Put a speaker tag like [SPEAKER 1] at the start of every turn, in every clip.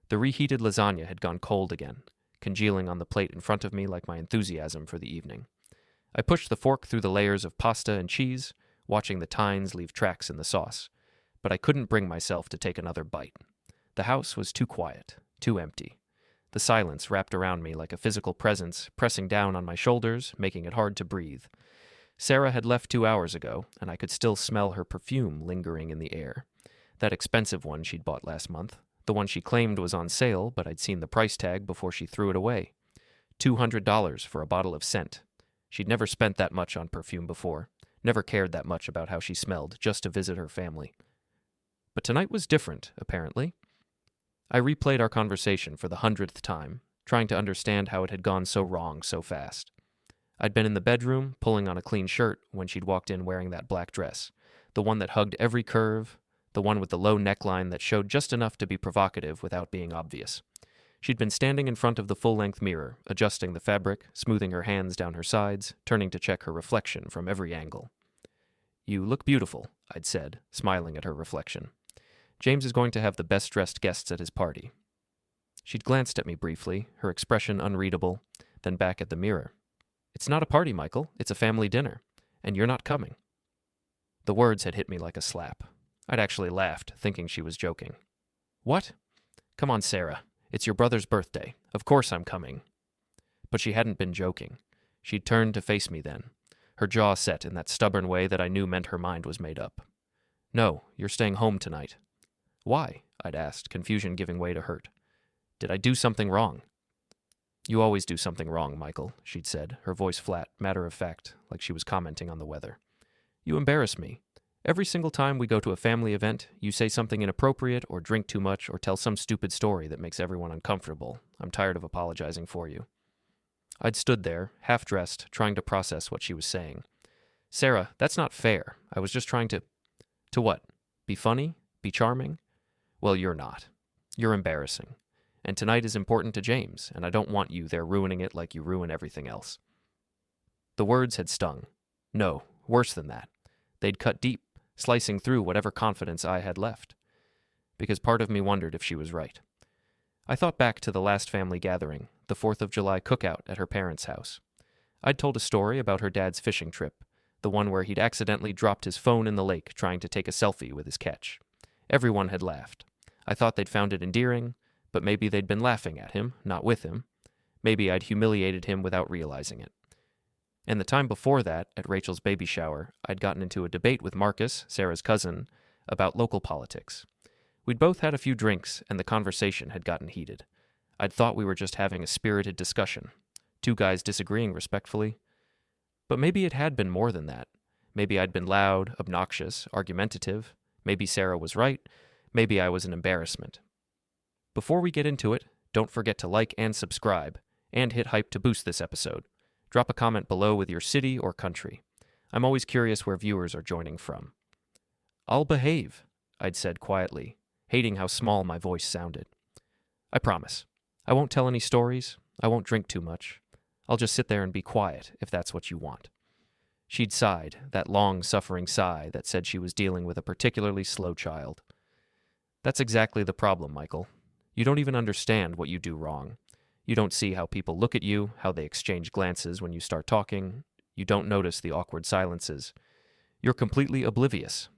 [SPEAKER 1] The reheated lasagna had gone cold again, congealing on the plate in front of me like my enthusiasm for the evening. I pushed the fork through the layers of pasta and cheese, watching the tines leave tracks in the sauce, but I couldn't bring myself to take another bite. The house was too quiet, too empty. The silence wrapped around me like a physical presence, pressing down on my shoulders, making it hard to breathe. Sarah had left 2 hours ago, and I could still smell her perfume lingering in the air. That expensive one she'd bought last month, the one she claimed was on sale, but I'd seen the price tag before she threw it away. $200 for a bottle of scent. She'd never spent that much on perfume before, never cared that much about how she smelled, just to visit her family. But tonight was different, apparently. I replayed our conversation for the 100th time, trying to understand how it had gone so wrong so fast. I'd been in the bedroom, pulling on a clean shirt, when she'd walked in wearing that black dress, the one that hugged every curve, the one with the low neckline that showed just enough to be provocative without being obvious. She'd been standing in front of the full-length mirror, adjusting the fabric, smoothing her hands down her sides, turning to check her reflection from every angle. "You look beautiful," I'd said, smiling at her reflection. "James is going to have the best-dressed guests at his party." She'd glanced at me briefly, her expression unreadable, then back at the mirror. "It's not a party, Michael. It's a family dinner. And you're not coming." The words had hit me like a slap. I'd actually laughed, thinking she was joking. "What? Come on, Sarah. It's your brother's birthday. Of course I'm coming." But she hadn't been joking. She'd turned to face me then, her jaw set in that stubborn way that I knew meant her mind was made up. "No, you're staying home tonight." "Why?" I'd asked, confusion giving way to hurt. "Did I do something wrong?" "You always do something wrong, Michael," she'd said, her voice flat, matter-of-fact, like she was commenting on the weather. "You embarrass me. Every single time we go to a family event, you say something inappropriate or drink too much or tell some stupid story that makes everyone uncomfortable. I'm tired of apologizing for you." I'd stood there, half-dressed, trying to process what she was saying. "Sarah, that's not fair. I was just trying to..." "To what? Be funny? Be charming?" "Well, you're not. You're embarrassing. And tonight is important to James, and I don't want you there ruining it like you ruin everything else." The words had stung. No, worse than that. They'd cut deep, slicing through whatever confidence I had left. Because part of me wondered if she was right. I thought back to the last family gathering, the 4th of July cookout at her parents' house. I'd told a story about her dad's fishing trip, the one where he'd accidentally dropped his phone in the lake trying to take a selfie with his catch. Everyone had laughed. I thought they'd found it endearing, but maybe they'd been laughing at him, not with him. Maybe I'd humiliated him without realizing it. And the time before that, at Rachel's baby shower, I'd gotten into a debate with Marcus, Sarah's cousin, about local politics. We'd both had a few drinks, and the conversation had gotten heated. I'd thought we were just having a spirited discussion, two guys disagreeing respectfully. But maybe it had been more than that. Maybe I'd been loud, obnoxious, argumentative. Maybe Sarah was right. Maybe I was an embarrassment. Before we get into it, don't forget to like and subscribe, and hit hype to boost this episode. Drop a comment below with your city or country. I'm always curious where viewers are joining from. "I'll behave," I'd said quietly, hating how small my voice sounded. "I promise. I won't tell any stories. I won't drink too much. I'll just sit there and be quiet, if that's what you want." She'd sighed, that long, suffering sigh that said she was dealing with a particularly slow child. "That's exactly the problem, Michael. You don't even understand what you do wrong. You don't see how people look at you, how they exchange glances when you start talking. You don't notice the awkward silences. You're completely oblivious."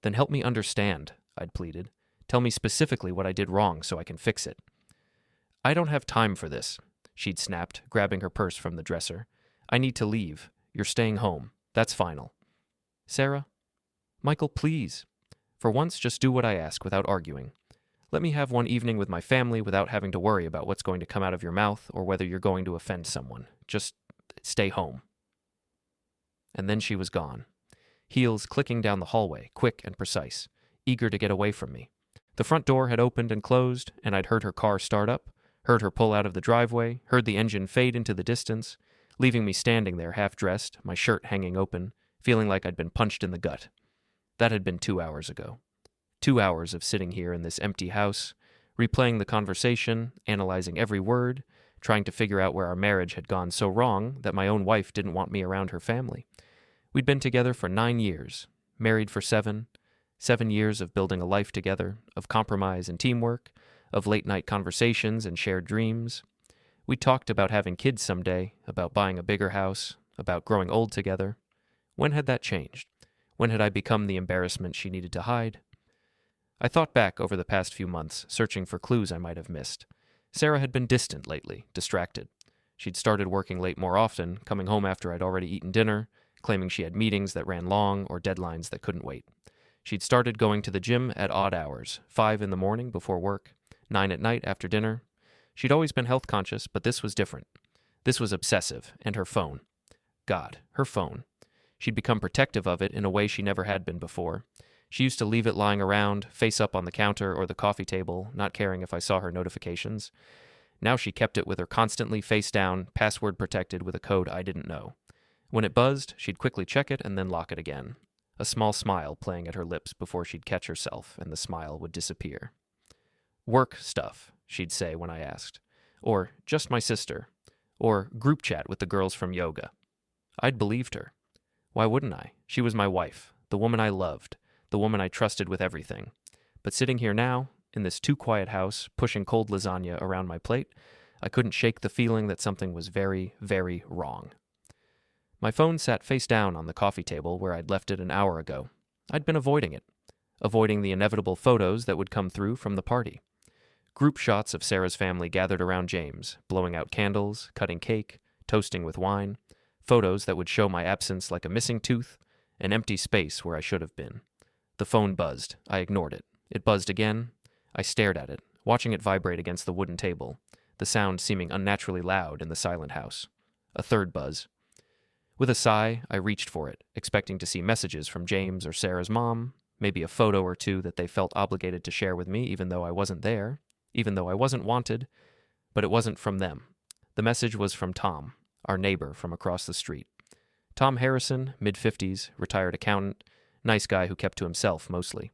[SPEAKER 1] "Then help me understand," I'd pleaded. "Tell me specifically what I did wrong so I can fix it." "I don't have time for this," she'd snapped, grabbing her purse from the dresser. "I need to leave. You're staying home. That's final." "Sarah?" "Michael, please. For once, just do what I ask without arguing. Let me have one evening with my family without having to worry about what's going to come out of your mouth or whether you're going to offend someone. Just stay home." And then she was gone. Heels clicking down the hallway, quick and precise, eager to get away from me. The front door had opened and closed, and I'd heard her car start up, heard her pull out of the driveway, heard the engine fade into the distance, leaving me standing there half-dressed, my shirt hanging open, feeling like I'd been punched in the gut. That had been 2 hours ago. 2 hours of sitting here in this empty house, replaying the conversation, analyzing every word, trying to figure out where our marriage had gone so wrong that my own wife didn't want me around her family. We'd been together for 9 years, married for 7 years of building a life together, of compromise and teamwork, of late-night conversations and shared dreams. We talked about having kids someday, about buying a bigger house, about growing old together. When had that changed? When had I become the embarrassment she needed to hide? I thought back over the past few months, searching for clues I might have missed. Sarah had been distant lately, distracted. She'd started working late more often, coming home after I'd already eaten dinner, claiming she had meetings that ran long or deadlines that couldn't wait. She'd started going to the gym at odd hours, 5 in the morning before work, 9 at night after dinner. She'd always been health conscious, but this was different. This was obsessive, and her phone. God, her phone. She'd become protective of it in a way she never had been before. She used to leave it lying around, face up on the counter or the coffee table, not caring if I saw her notifications. Now she kept it with her constantly face down, password protected with a code I didn't know. When it buzzed, she'd quickly check it and then lock it again. A small smile playing at her lips before she'd catch herself, and the smile would disappear. Work stuff, she'd say when I asked. Or, just my sister. Or, group chat with the girls from yoga. I'd believed her. Why wouldn't I? She was my wife, the woman I loved, the woman I trusted with everything. But sitting here now, in this too-quiet house, pushing cold lasagna around my plate, I couldn't shake the feeling that something was very, very wrong. My phone sat face down on the coffee table where I'd left it an hour ago. I'd been avoiding it. Avoiding the inevitable photos that would come through from the party. Group shots of Sarah's family gathered around James, blowing out candles, cutting cake, toasting with wine. Photos that would show my absence like a missing tooth, an empty space where I should have been. The phone buzzed. I ignored it. It buzzed again. I stared at it, watching it vibrate against the wooden table, the sound seeming unnaturally loud in the silent house. A third buzz. With a sigh, I reached for it, expecting to see messages from James or Sarah's mom, maybe a photo or two that they felt obligated to share with me even though I wasn't there, even though I wasn't wanted, but it wasn't from them. The message was from Tom, our neighbor from across the street. Tom Harrison, mid-50s, retired accountant, nice guy who kept to himself mostly.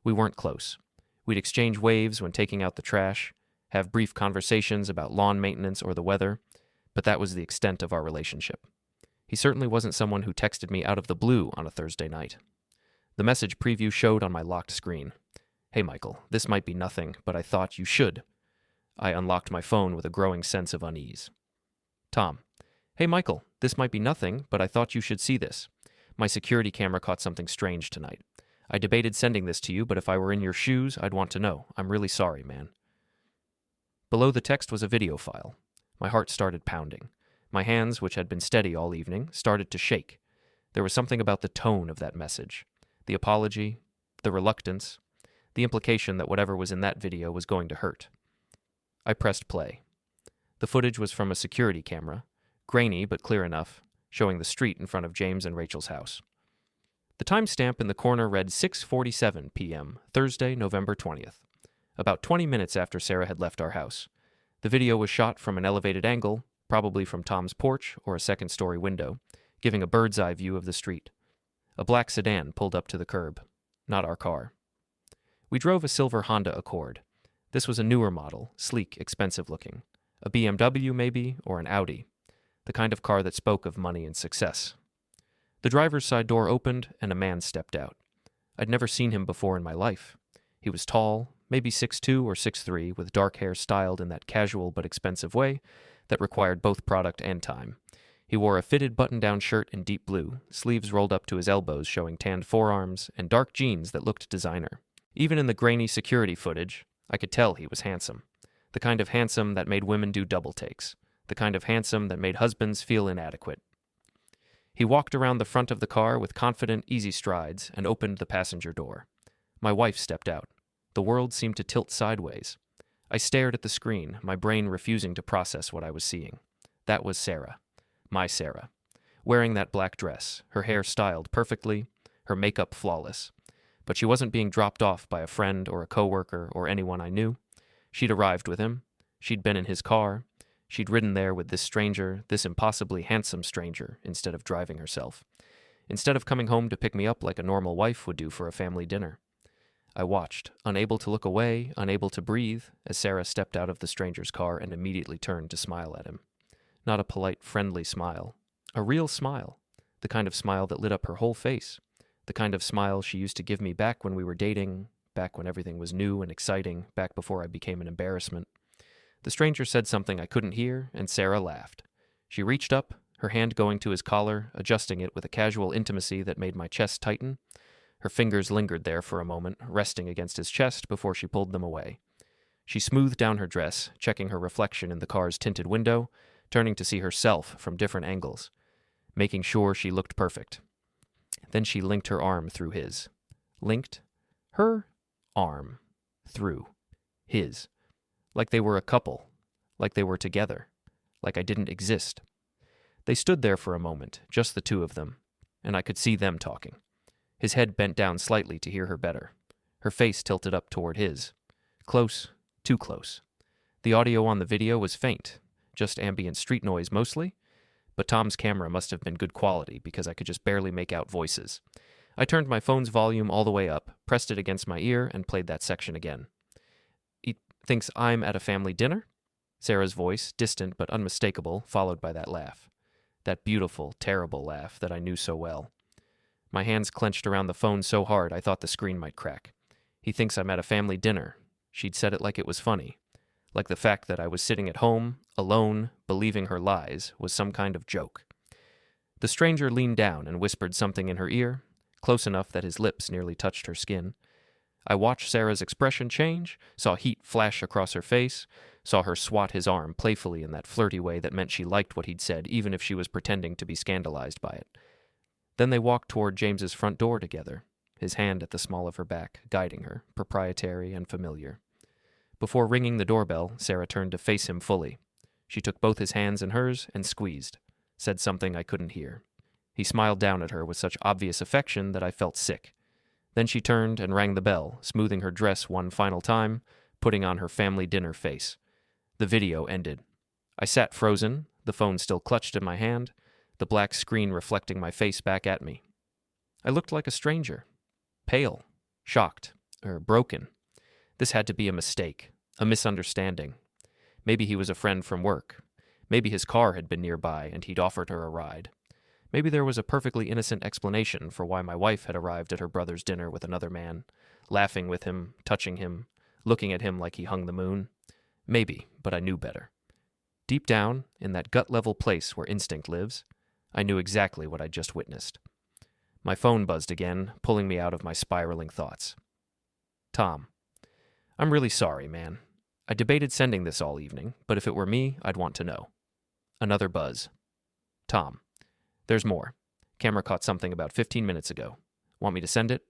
[SPEAKER 1] We weren't close. We'd exchange waves when taking out the trash, have brief conversations about lawn maintenance or the weather, but that was the extent of our relationship. He certainly wasn't someone who texted me out of the blue on a Thursday night. The message preview showed on my locked screen. Hey, Michael, this might be nothing, but I thought you should. I unlocked my phone with a growing sense of unease. Tom. Hey, Michael, this might be nothing, but I thought you should see this. My security camera caught something strange tonight. I debated sending this to you, but if I were in your shoes, I'd want to know. I'm really sorry, man. Below the text was a video file. My heart started pounding. My hands, which had been steady all evening, started to shake. There was something about the tone of that message. The apology, the reluctance, the implication that whatever was in that video was going to hurt. I pressed play. The footage was from a security camera, grainy but clear enough, showing the street in front of James and Rachel's house. The timestamp in the corner read 6:47 p.m., Thursday, November 20th, about 20 minutes after Sarah had left our house. The video was shot from an elevated angle, probably from Tom's porch or a second-story window, giving a bird's-eye view of the street. A black sedan pulled up to the curb. Not our car. We drove a silver Honda Accord. This was a newer model, sleek, expensive-looking. A BMW, maybe, or an Audi. The kind of car that spoke of money and success. The driver's side door opened, and a man stepped out. I'd never seen him before in my life. He was tall, maybe 6'2" or 6'3", with dark hair styled in that casual but expensive way that required both product and time. He wore a fitted button-down shirt in deep blue, sleeves rolled up to his elbows showing tanned forearms, and dark jeans that looked designer. Even in the grainy security footage, I could tell he was handsome. The kind of handsome that made women do double takes. The kind of handsome that made husbands feel inadequate. He walked around the front of the car with confident, easy strides and opened the passenger door. My wife stepped out. The world seemed to tilt sideways. I stared at the screen, my brain refusing to process what I was seeing. That was Sarah. My Sarah. Wearing that black dress, her hair styled perfectly, her makeup flawless. But she wasn't being dropped off by a friend or a coworker or anyone I knew. She'd arrived with him. She'd been in his car. She'd ridden there with this stranger, this impossibly handsome stranger, instead of driving herself. Instead of coming home to pick me up like a normal wife would do for a family dinner. I watched, unable to look away, unable to breathe, as Sarah stepped out of the stranger's car and immediately turned to smile at him. Not a polite, friendly smile. A real smile. The kind of smile that lit up her whole face. The kind of smile she used to give me back when we were dating back when everything was new and exciting, back before I became an embarrassment. The stranger said something I couldn't hear, and Sarah laughed. She reached up, her hand going to his collar, adjusting it with a casual intimacy that made my chest tighten. Her fingers lingered there for a moment, resting against his chest before she pulled them away. She smoothed down her dress, checking her reflection in the car's tinted window, turning to see herself from different angles, making sure she looked perfect. Then she linked her arm through his. Linked her arm through his. Like they were a couple. Like they were together. Like I didn't exist. They stood there for a moment, just the two of them, and I could see them talking. His head bent down slightly to hear her better. Her face tilted up toward his. Close, too close. The audio on the video was faint, just ambient street noise mostly, but Tom's camera must have been good quality because I could just barely make out voices. I turned my phone's volume all the way up, pressed it against my ear, and played that section again. He thinks I'm at a family dinner? Sarah's voice, distant but unmistakable, followed by that laugh. That beautiful, terrible laugh that I knew so well. My hands clenched around the phone so hard I thought the screen might crack. He thinks I'm at a family dinner. She'd said it like it was funny. Like the fact that I was sitting at home, alone, believing her lies, was some kind of joke. The stranger leaned down and whispered something in her ear, close enough that his lips nearly touched her skin. I watched Sarah's expression change, saw heat flash across her face, saw her swat his arm playfully in that flirty way that meant she liked what he'd said, even if she was pretending to be scandalized by it. Then they walked toward James's front door together, his hand at the small of her back, guiding her, proprietary and familiar. Before ringing the doorbell, Sarah turned to face him fully. She took both his hands in hers and squeezed, said something I couldn't hear. He smiled down at her with such obvious affection that I felt sick. Then she turned and rang the bell, smoothing her dress one final time, putting on her family dinner face. The video ended. I sat frozen, the phone still clutched in my hand, the black screen reflecting my face back at me. I looked like a stranger. Pale. Shocked. Broken. This had to be a mistake. A misunderstanding. Maybe he was a friend from work. Maybe his car had been nearby and he'd offered her a ride. Maybe there was a perfectly innocent explanation for why my wife had arrived at her brother's dinner with another man, laughing with him, touching him, looking at him like he hung the moon. Maybe, but I knew better. Deep down, in that gut-level place where instinct lives, I knew exactly what I'd just witnessed. My phone buzzed again, pulling me out of my spiraling thoughts. Tom. I'm really sorry, man. I debated sending this all evening, but if it were me, I'd want to know. Another buzz. Tom. There's more. Camera caught something about 15 minutes ago. Want me to send it?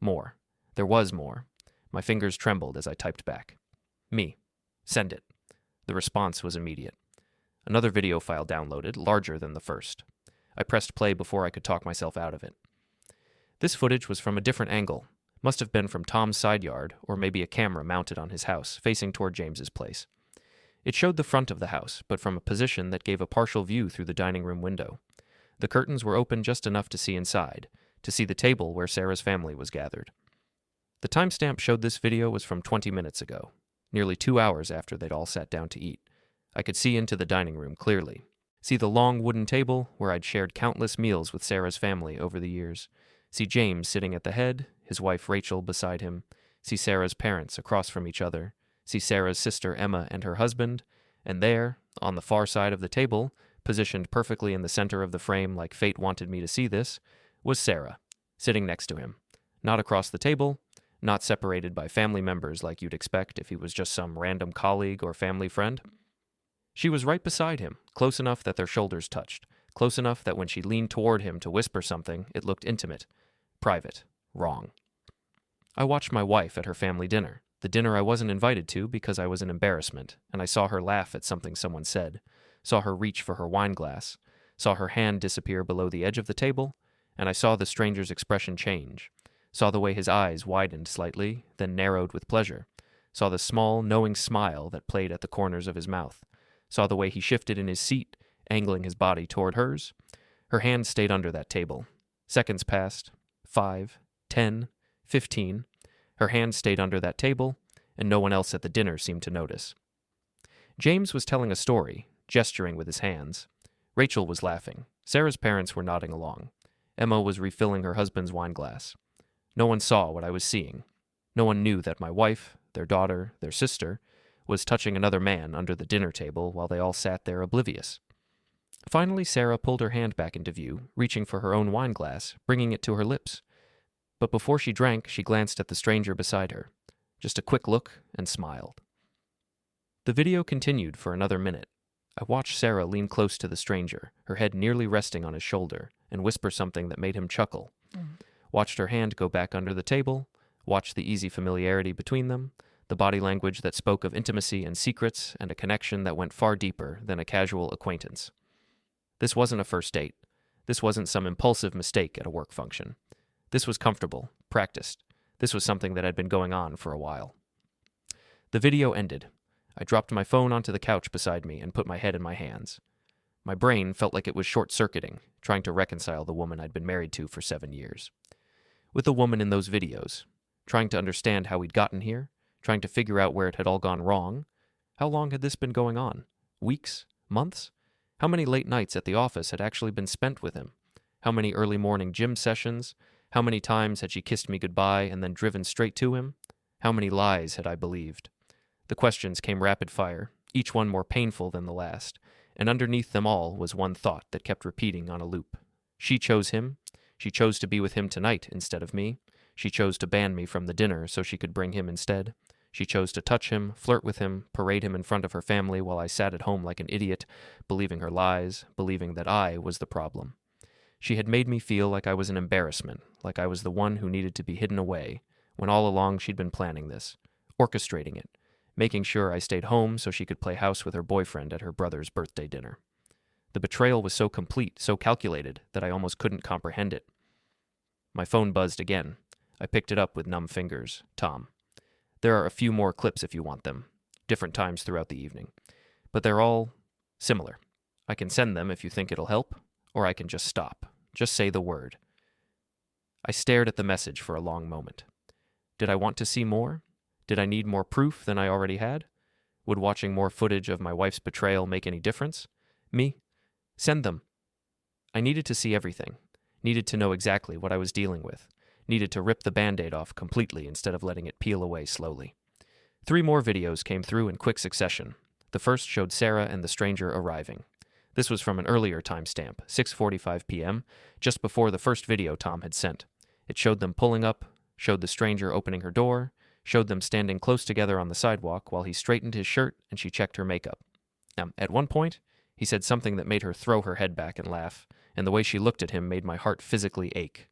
[SPEAKER 1] More. There was more. My fingers trembled as I typed back. Me. Send it. The response was immediate. Another video file downloaded, larger than the first. I pressed play before I could talk myself out of it. This footage was from a different angle. Must have been from Tom's side yard, or maybe a camera mounted on his house, facing toward James's place. It showed the front of the house, but from a position that gave a partial view through the dining room window. The curtains were open just enough to see inside, to see the table where Sarah's family was gathered. The timestamp showed this video was from 20 minutes ago, nearly 2 hours after they'd all sat down to eat. I could see into the dining room clearly, see the long wooden table where I'd shared countless meals with Sarah's family over the years, see James sitting at the head, his wife Rachel beside him, see Sarah's parents across from each other, see Sarah's sister Emma and her husband, and there, on the far side of the table, positioned perfectly in the center of the frame like fate wanted me to see this, was Sarah, sitting next to him, not across the table, not separated by family members like you'd expect if he was just some random colleague or family friend. She was right beside him, close enough that their shoulders touched, close enough that when she leaned toward him to whisper something, it looked intimate, private, wrong. I watched my wife at her family dinner, the dinner I wasn't invited to because I was an embarrassment, and I saw her laugh at something someone said, saw her reach for her wine glass, saw her hand disappear below the edge of the table, and I saw the stranger's expression change, saw the way his eyes widened slightly, then narrowed with pleasure, saw the small, knowing smile that played at the corners of his mouth, saw the way he shifted in his seat, angling his body toward hers. Her hand stayed under that table. Seconds passed. 5, 10, 15. Her hand stayed under that table, and no one else at the dinner seemed to notice. James was telling a story, gesturing with his hands. Rachel was laughing. Sarah's parents were nodding along. Emma was refilling her husband's wine glass. No one saw what I was seeing. No one knew that my wife, their daughter, their sister, was touching another man under the dinner table while they all sat there oblivious. Finally, Sarah pulled her hand back into view, reaching for her own wine glass, bringing it to her lips. But before she drank, she glanced at the stranger beside her. Just a quick look and smiled. The video continued for another minute. I watched Sarah lean close to the stranger, her head nearly resting on his shoulder, and whisper something that made him chuckle. Watched her hand go back under the table, watched the easy familiarity between them, the body language that spoke of intimacy and secrets and a connection that went far deeper than a casual acquaintance. This wasn't a first date. This wasn't some impulsive mistake at a work function. This was comfortable, practiced. This was something that had been going on for a while. The video ended. I dropped my phone onto the couch beside me and put my head in my hands. My brain felt like it was short-circuiting, trying to reconcile the woman I'd been married to for 7 years. With the woman in those videos, trying to understand how we'd gotten here, trying to figure out where it had all gone wrong. How long had this been going on? Weeks? Months? How many late nights at the office had actually been spent with him? How many early morning gym sessions? How many times had she kissed me goodbye and then driven straight to him? How many lies had I believed? The questions came rapid fire, each one more painful than the last, and underneath them all was one thought that kept repeating on a loop. She chose him. She chose to be with him tonight instead of me. She chose to ban me from the dinner so she could bring him instead. She chose to touch him, flirt with him, parade him in front of her family while I sat at home like an idiot, believing her lies, believing that I was the problem. She had made me feel like I was an embarrassment, like I was the one who needed to be hidden away, when all along she'd been planning this, orchestrating it, making sure I stayed home so she could play house with her boyfriend at her brother's birthday dinner. The betrayal was so complete, so calculated, that I almost couldn't comprehend it. My phone buzzed again. I picked it up with numb fingers. Tom. There are a few more clips if you want them, different times throughout the evening. But they're all similar. I can send them if you think it'll help, or I can just stop. Just say the word. I stared at the message for a long moment. Did I want to see more? Did I need more proof than I already had? Would watching more footage of my wife's betrayal make any difference? Me? Send them. I needed to see everything. Needed to know exactly what I was dealing with. Needed to rip the Band-Aid off completely instead of letting it peel away slowly. 3 more videos came through in quick succession. The first showed Sarah and the stranger arriving. This was from an earlier timestamp, 6:45 p.m., just before the first video Tom had sent. It showed them pulling up, showed the stranger opening her door, showed them standing close together on the sidewalk while he straightened his shirt and she checked her makeup. At one point, he said something that made her throw her head back and laugh, and the way she looked at him made my heart physically ache.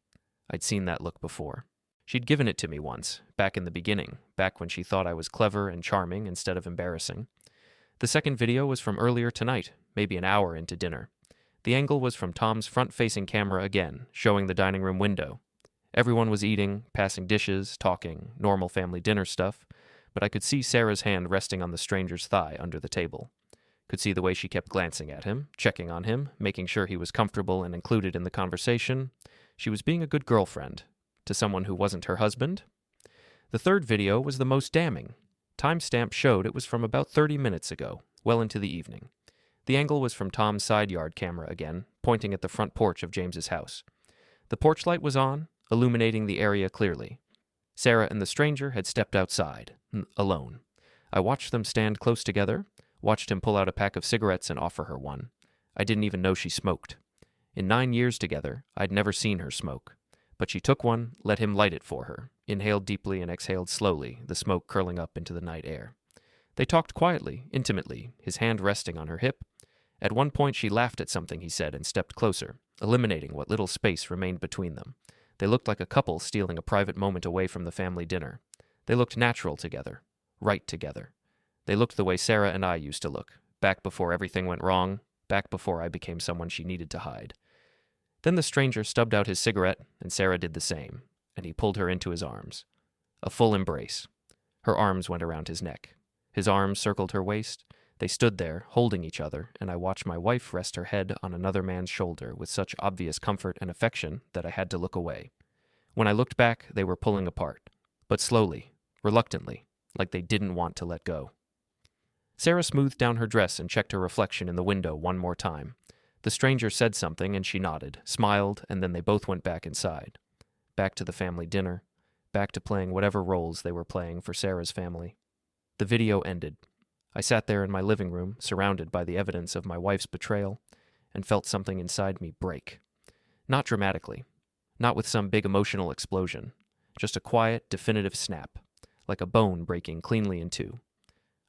[SPEAKER 1] I'd seen that look before. She'd given it to me once, back in the beginning, back when she thought I was clever and charming instead of embarrassing. The second video was from earlier tonight, maybe an hour into dinner. The angle was from Tom's front-facing camera again, showing the dining room window. Everyone was eating, passing dishes, talking, normal family dinner stuff, but I could see Sarah's hand resting on the stranger's thigh under the table. Could see the way she kept glancing at him, checking on him, making sure he was comfortable and included in the conversation. She was being a good girlfriend to someone who wasn't her husband. The third video was the most damning. Timestamp showed it was from about 30 minutes ago, well into the evening. The angle was from Tom's side yard camera again, pointing at the front porch of James's house. The porch light was on, illuminating the area clearly. Sarah and the stranger had stepped outside, alone. I watched them stand close together, watched him pull out a pack of cigarettes and offer her one. I didn't even know she smoked. In 9 years together, I'd never seen her smoke. But she took one, let him light it for her, inhaled deeply and exhaled slowly, the smoke curling up into the night air. They talked quietly, intimately, his hand resting on her hip. At one point she laughed at something he said and stepped closer, eliminating what little space remained between them. They looked like a couple stealing a private moment away from the family dinner. They looked natural together, right together. They looked the way Sarah and I used to look, back before everything went wrong, back before I became someone she needed to hide. Then the stranger stubbed out his cigarette, and Sarah did the same, and he pulled her into his arms. A full embrace. Her arms went around his neck. His arms circled her waist. They stood there, holding each other, and I watched my wife rest her head on another man's shoulder with such obvious comfort and affection that I had to look away. When I looked back, they were pulling apart, but slowly, reluctantly, like they didn't want to let go. Sarah smoothed down her dress and checked her reflection in the window one more time. The stranger said something and she nodded, smiled, and then they both went back inside. Back to the family dinner, back to playing whatever roles they were playing for Sarah's family. The video ended. I sat there in my living room, surrounded by the evidence of my wife's betrayal, and felt something inside me break. Not dramatically, not with some big emotional explosion, just a quiet, definitive snap, like a bone breaking cleanly in two.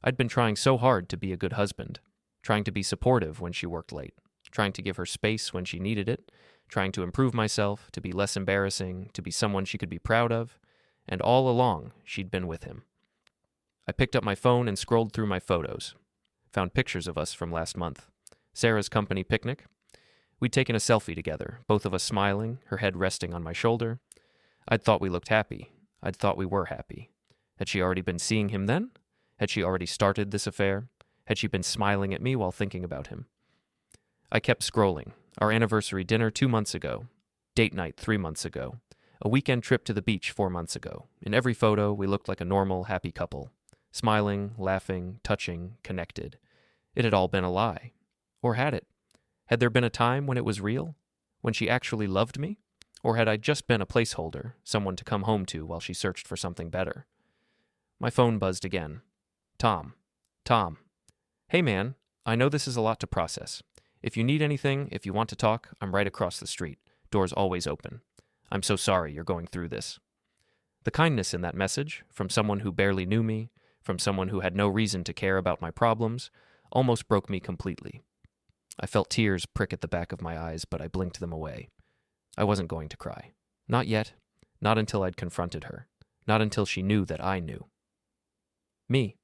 [SPEAKER 1] I'd been trying so hard to be a good husband, trying to be supportive when she worked late, trying to give her space when she needed it, trying to improve myself, to be less embarrassing, to be someone she could be proud of, and all along, she'd been with him. I picked up my phone and scrolled through my photos. Found pictures of us from last month. Sarah's company picnic. We'd taken a selfie together, both of us smiling, her head resting on my shoulder. I'd thought we looked happy. I'd thought we were happy. Had she already been seeing him then? Had she already started this affair? Had she been smiling at me while thinking about him? I kept scrolling. Our anniversary dinner 2 months ago. Date night 3 months ago. A weekend trip to the beach 4 months ago. In every photo, we looked like a normal, happy couple. Smiling, laughing, touching, connected. It had all been a lie. Or had it? Had there been a time when it was real? When she actually loved me? Or had I just been a placeholder, someone to come home to while she searched for something better? My phone buzzed again. Tom. Hey man, I know this is a lot to process. If you need anything, if you want to talk, I'm right across the street. Door's always open. I'm so sorry you're going through this. The kindness in that message, from someone who barely knew me, from someone who had no reason to care about my problems, almost broke me completely. I felt tears prick at the back of my eyes, but I blinked them away. I wasn't going to cry. Not yet. Not until I'd confronted her. Not until she knew that I knew. Me.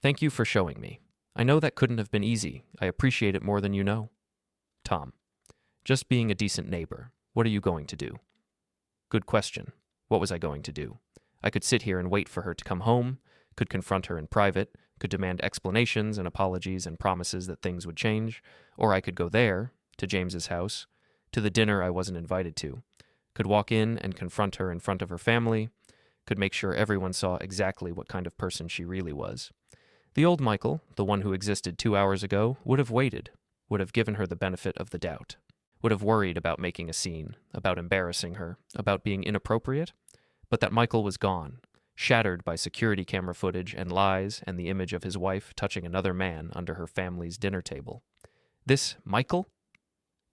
[SPEAKER 1] Thank you for showing me. I know that couldn't have been easy. I appreciate it more than you know. Tom. Just being a decent neighbor. What are you going to do? Good question. What was I going to do? I could sit here and wait for her to come home, could confront her in private, could demand explanations and apologies and promises that things would change, or I could go there, to James's house, to the dinner I wasn't invited to, could walk in and confront her in front of her family, could make sure everyone saw exactly what kind of person she really was. The old Michael, the one who existed 2 hours ago, would have waited, would have given her the benefit of the doubt, would have worried about making a scene, about embarrassing her, about being inappropriate, but that Michael was gone, shattered by security camera footage and lies and the image of his wife touching another man under her family's dinner table. This Michael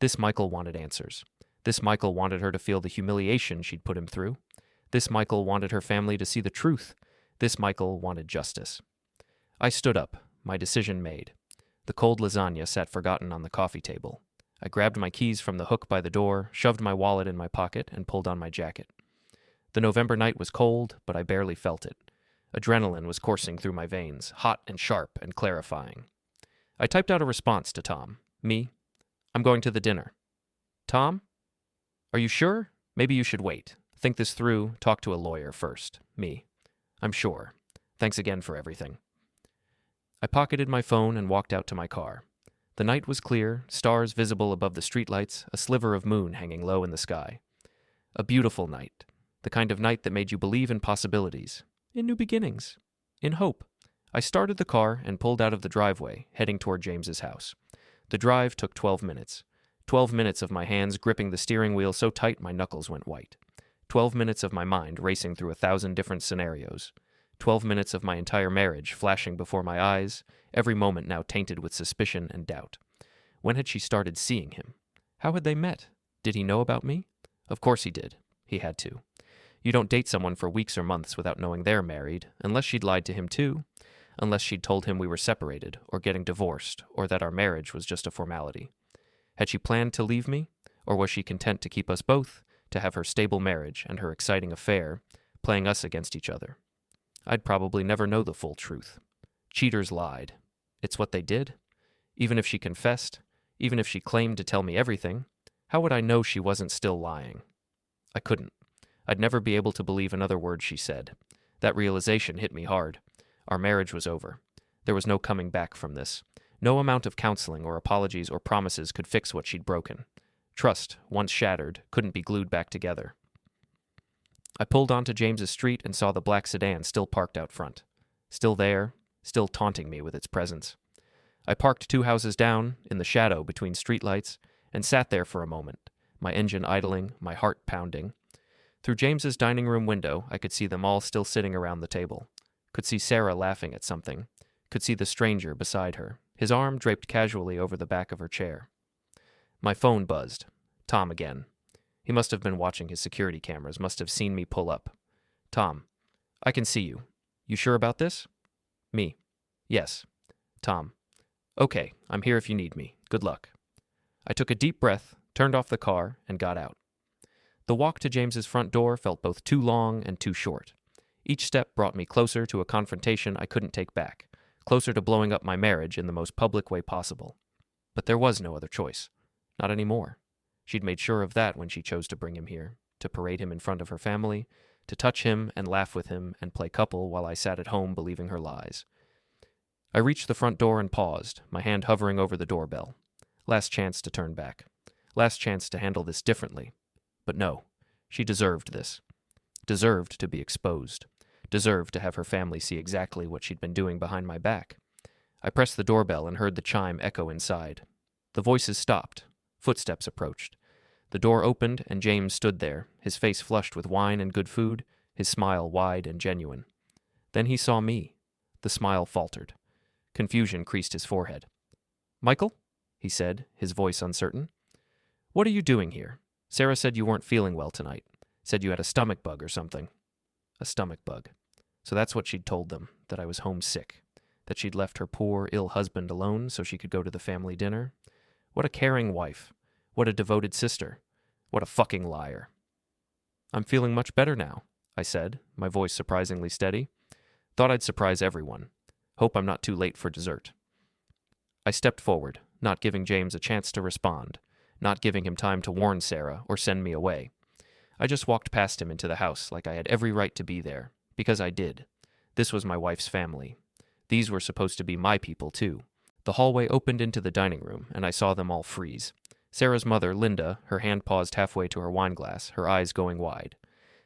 [SPEAKER 1] wanted answers. This Michael wanted her to feel the humiliation she'd put him through. This Michael wanted her family to see the truth. This Michael wanted justice. I stood up, my decision made. The cold lasagna sat forgotten on the coffee table. I grabbed my keys from the hook by the door, shoved my wallet in my pocket, and pulled on my jacket. The November night was cold, but I barely felt it. Adrenaline was coursing through my veins, hot and sharp and clarifying. I typed out a response to Tom. Me. I'm going to the dinner. Tom? Are you sure? Maybe you should wait. Think this through, talk to a lawyer first. Me. I'm sure. Thanks again for everything. I pocketed my phone and walked out to my car. The night was clear, stars visible above the streetlights, a sliver of moon hanging low in the sky. A beautiful night. The kind of night that made you believe in possibilities, in new beginnings, in hope. I started the car and pulled out of the driveway, heading toward James's house. The drive took 12 minutes. 12 minutes of my hands gripping the steering wheel so tight my knuckles went white. 12 minutes of my mind racing through 1,000 different scenarios. 12 minutes of my entire marriage flashing before my eyes, every moment now tainted with suspicion and doubt. When had she started seeing him? How had they met? Did he know about me? Of course he did. He had to. You don't date someone for weeks or months without knowing they're married, unless she'd lied to him too, unless she'd told him we were separated, or getting divorced, or that our marriage was just a formality. Had she planned to leave me, or was she content to keep us both, to have her stable marriage and her exciting affair, playing us against each other? I'd probably never know the full truth. Cheaters lied. It's what they did. Even if she confessed, even if she claimed to tell me everything, how would I know she wasn't still lying? I couldn't. I'd never be able to believe another word she said. That realization hit me hard. Our marriage was over. There was no coming back from this. No amount of counseling or apologies or promises could fix what she'd broken. Trust, once shattered, couldn't be glued back together. I pulled onto James's street and saw the black sedan still parked out front. Still there, still taunting me with its presence. I parked 2 houses down, in the shadow between streetlights, and sat there for a moment, my engine idling, my heart pounding. Through James's dining room window, I could see them all still sitting around the table. Could see Sarah laughing at something. Could see the stranger beside her, his arm draped casually over the back of her chair. My phone buzzed. Tom again. He must have been watching his security cameras, must have seen me pull up. Tom, I can see you. You sure about this? Me. Yes. Tom. Okay, I'm here if you need me. Good luck. I took a deep breath, turned off the car, and got out. The walk to James's front door felt both too long and too short. Each step brought me closer to a confrontation I couldn't take back, closer to blowing up my marriage in the most public way possible. But there was no other choice. Not anymore. She'd made sure of that when she chose to bring him here, to parade him in front of her family, to touch him and laugh with him and play couple while I sat at home believing her lies. I reached the front door and paused, my hand hovering over the doorbell. Last chance to turn back. Last chance to handle this differently. But no, she deserved this. Deserved to be exposed. Deserved to have her family see exactly what she'd been doing behind my back. I pressed the doorbell and heard the chime echo inside. The voices stopped. Footsteps approached. The door opened and James stood there, his face flushed with wine and good food, his smile wide and genuine. Then he saw me. The smile faltered. Confusion creased his forehead. "Michael?" he said, his voice uncertain. "What are you doing here? Sarah said you weren't feeling well tonight. Said you had a stomach bug or something." A stomach bug. So that's what she'd told them, that I was homesick. That she'd left her poor, ill husband alone so she could go to the family dinner. What a caring wife. What a devoted sister. What a fucking liar. "I'm feeling much better now," I said, my voice surprisingly steady. Thought I'd surprise everyone. Hope I'm not too late for dessert. I stepped forward, not giving James a chance to respond, not giving him time to warn Sarah or send me away. I just walked past him into the house like I had every right to be there, because I did. This was my wife's family. These were supposed to be my people, too. The hallway opened into the dining room, and I saw them all freeze. Sarah's mother, Linda, her hand paused halfway to her wineglass, her eyes going wide.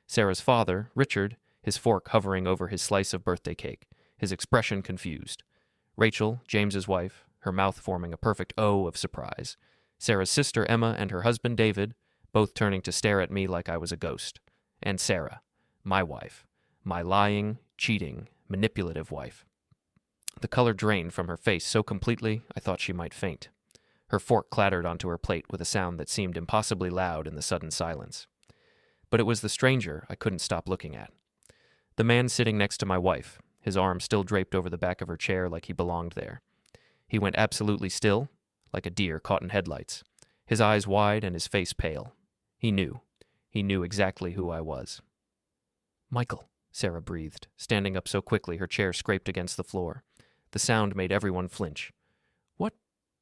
[SPEAKER 1] Sarah's father, Richard, his fork hovering over his slice of birthday cake, his expression confused. Rachel, James's wife, her mouth forming a perfect O of surprise. Sarah's sister, Emma, and her husband, David, both turning to stare at me like I was a ghost. And Sarah, my wife, my lying, cheating, manipulative wife. The color drained from her face so completely I thought she might faint. Her fork clattered onto her plate with a sound that seemed impossibly loud in the sudden silence. But it was the stranger I couldn't stop looking at. The man sitting next to my wife, his arm still draped over the back of her chair like he belonged there. He went absolutely still, like a deer caught in headlights, his eyes wide and his face pale. He knew. He knew exactly who I was. "Michael," Sarah breathed, standing up so quickly her chair scraped against the floor. The sound made everyone flinch.